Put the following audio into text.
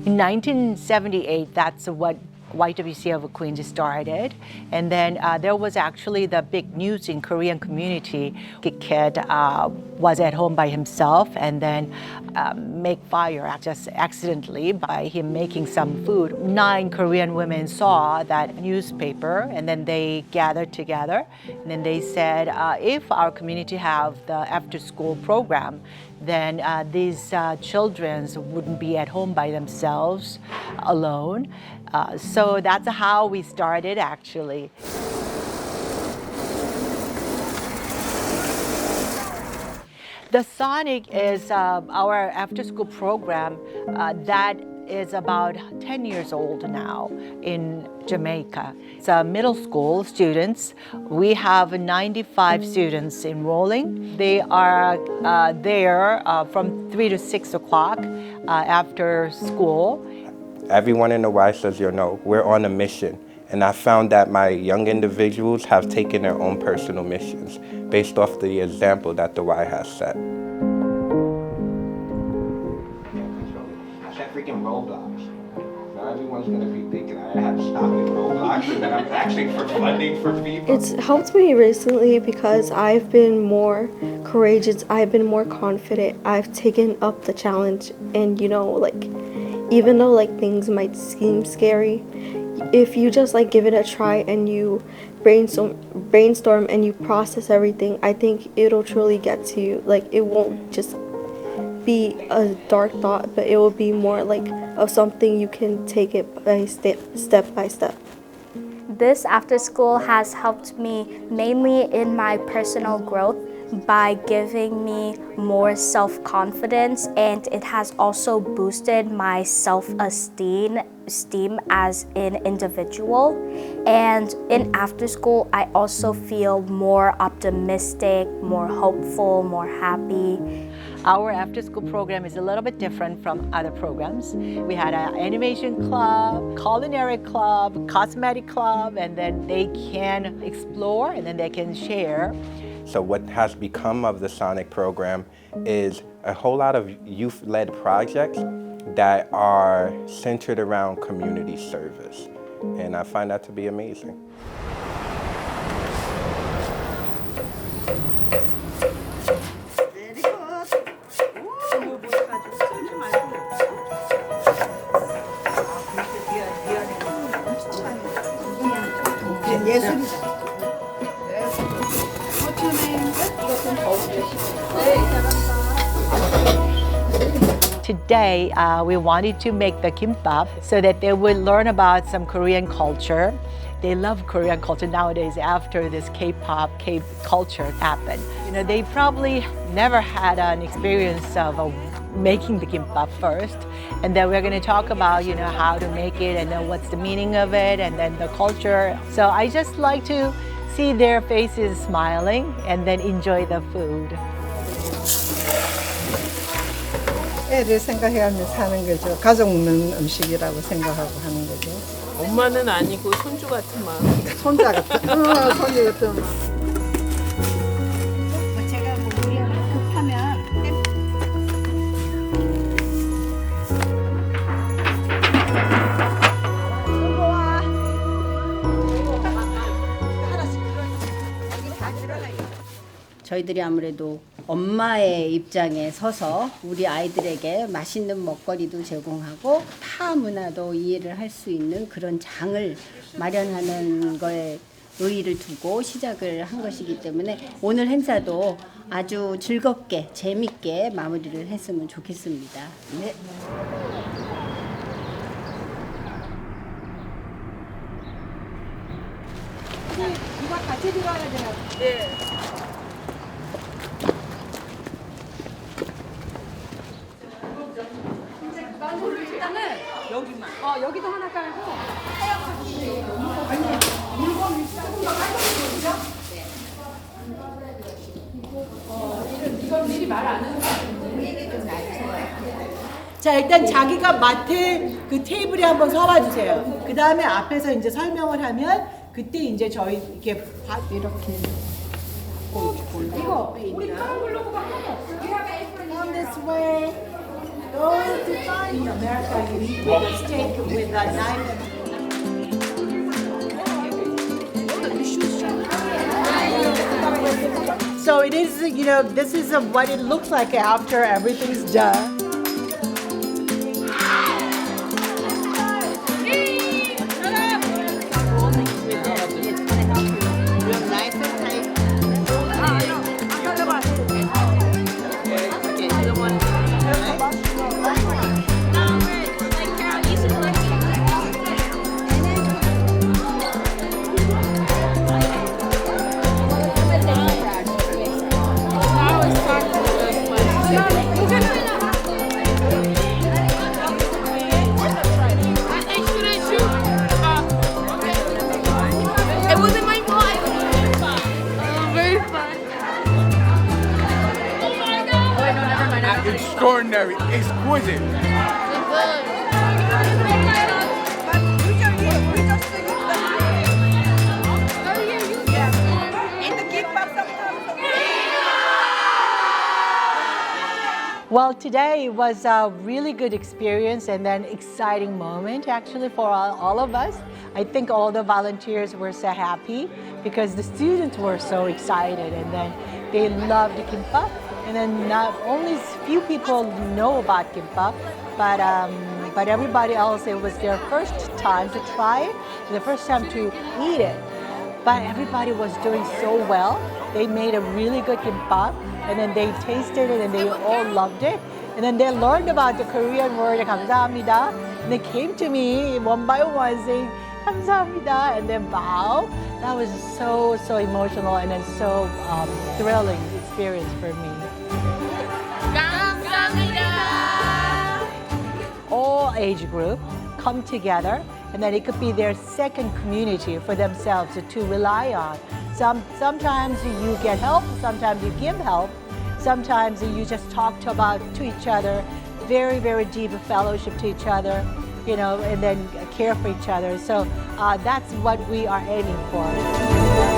In 1978, that's what YWCA of Queens started. And then there was actually the big news in Korean community. A kid was at home by himself and then make fire just accidentally by him making some food. 9 Korean women saw that newspaper and then they gathered together. And then they said, if our community have the after school program, then these children wouldn't be at home by themselves alone. So that's how we started actually. The Sonic is our after-school program that is about 10 years old now in Jamaica. It's middle school students. We have 95 students enrolling. They are there from 3 to 6 o'clock after school. Everyone in the Y says, we're on a mission. And I found that my young individuals have taken their own personal missions based off the example that the Y has set. I said freaking Roblox. Now everyone's gonna be thinking I have to stop in Roblox and that I'm asking for funding for people. It's helped me recently because I've been more courageous, I've been more confident, I've taken up the challenge, and even though things might seem scary, if you just give it a try and you brainstorm and you process everything, I think it'll truly get to you. It won't just be a dark thought, but it will be more of something you can take it by step by step. This after school has helped me mainly in my personal growth by giving me more self-confidence, and it has also boosted my self-esteem as an individual. And in after school, I also feel more optimistic, more hopeful, more happy. Our after-school program is a little bit different from other programs. We had an animation club, culinary club, cosmetic club, and then they can explore and then they can share. So what has become of the Sonic program is a whole lot of youth-led projects that are centered around community service. And I find that to be amazing. Today, we wanted to make the kimbap so that they would learn about some Korean culture. They love Korean culture nowadays after this K-pop, K-culture happened. They probably never had an experience of making the kimbap first. And then we're going to talk about, how to make it and then what's the meaning of it and then the culture. So I just like to see their faces smiling and then enjoy the food. 애를 생각하며 사는 거죠. 가족 먹는 음식이라고 생각하고 하는 거죠. 엄마는 아니고 손주 같은 마음. 손자 같은, 손주 같은 마음. 제가 우리 급하면 저희들이 아무래도 엄마의 입장에 서서 우리 아이들에게 맛있는 먹거리도 제공하고 타 문화도 이해를 할 수 있는 그런 장을 마련하는 거에 의의를 두고 시작을 한 것이기 때문에 오늘 행사도 아주 즐겁게 재밌게 마무리를 했으면 좋겠습니다. 네. 이거 같이 들어가야 되나? 네. 여기만. 여기도 하나 깔고. 아니, 물건이 조금만 깔고 그죠? 이건 미리 말 안 하는 자, 일단 자기가 맡을 그 테이블에 한번 서봐 주세요. 그 다음에 앞에서 이제 설명을 하면 그때 이제 저희 이렇게 이렇게. 이거 우리 다른 글로브가 하나도 없어. Come this way. Don't In America, you eat with a steak with a knife. So it is, this is what it looks like after everything's done. Extraordinary, exquisite. Well, today was a really good experience and then exciting moment actually for all of us. I think all the volunteers were so happy because the students were so excited and then they loved Kimbap. And then not only few people know about Kimbap, but everybody else, it was their first time to try it, the first time to eat it. But everybody was doing so well. They made a really good Kimbap, and then they tasted it, and they all loved it. And then they learned about the Korean word 감사합니다. And they came to me one by one saying 감사합니다, and then bow. That was so emotional and then so thrilling experience for me. All age group come together, and then it could be their second community for themselves to rely on. Sometimes you get help, sometimes you give help, sometimes you just talk to each other, very deep fellowship to each other, and then care for each other. So that's what we are aiming for.